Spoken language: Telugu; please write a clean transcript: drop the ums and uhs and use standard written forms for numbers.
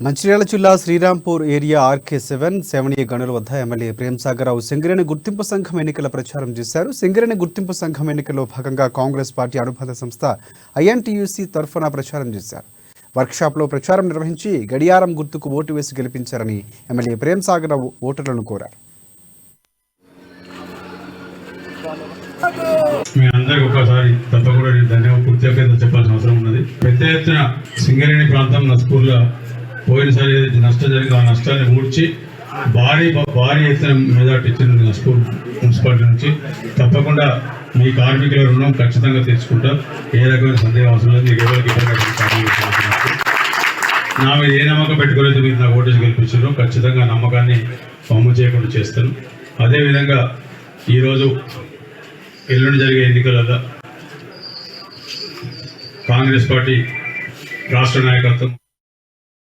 మంచిర్యాల జిల్లా శ్రీరాంపూర్ ఏరియా ఆర్కే7 సేవనీయ గనుల వద్ద ఎమ్మెల్యే ప్రేమ్సాగర్రావు సింగరేణి గుర్తింపు సంఘం ఎన్నికల ప్రచారం చేశారు. సింగరేణి గుర్తింపు సంఘం ఎన్నికల్లో భాగంగా కాంగ్రెస్ పార్టీ అనుబంధ సంస్థ ఐఎన్టీయూసీ తరఫున ప్రచారం చేశారు. వర్క్షాప్లో ప్రచారం నిర్వహించి గడియారం గుర్తుకు ఓటు వేసి గెలిపించారని ఎమ్మెల్యే ప్రేమ్సాగర్రావు ఓటర్లను కోరారు. మీ అందరికి ఒకసారి తప్పకుండా ధన్యవాదాలు కృతజ్ఞతలు చెప్పాల్సిన అవసరం ఉన్నది. పెద్ద ఎత్తున సింగరేణి ప్రాంతం నస్పూర్లో పోయినసారి ఏదైతే నష్టం జరిగిందో ఆ నష్టాన్ని ఊడ్చి భారీ ఎత్తున మెజార్టీ ఇచ్చిన నస్పూర్ మున్సిపాలిటీ నుంచి తప్పకుండా మీ కార్మికుల రుణం ఖచ్చితంగా తీర్చుకుంటాం. ఏ రకమైన సందేహం అవసరం లేదు. మీకు ఎవరికి నా మీద ఏ నమ్మకం పెట్టుకోలేదు మీరు నాకు ఓటేసి గెలిపించారు. ఖచ్చితంగా నమ్మకాన్ని వమ్ము చేయకుండా చేస్తాను. అదేవిధంగా ఈరోజు ఎల్లుండి జరిగే ఎన్నికలలో కాంగ్రెస్ పార్టీ రాష్ట్ర నాయకత్వం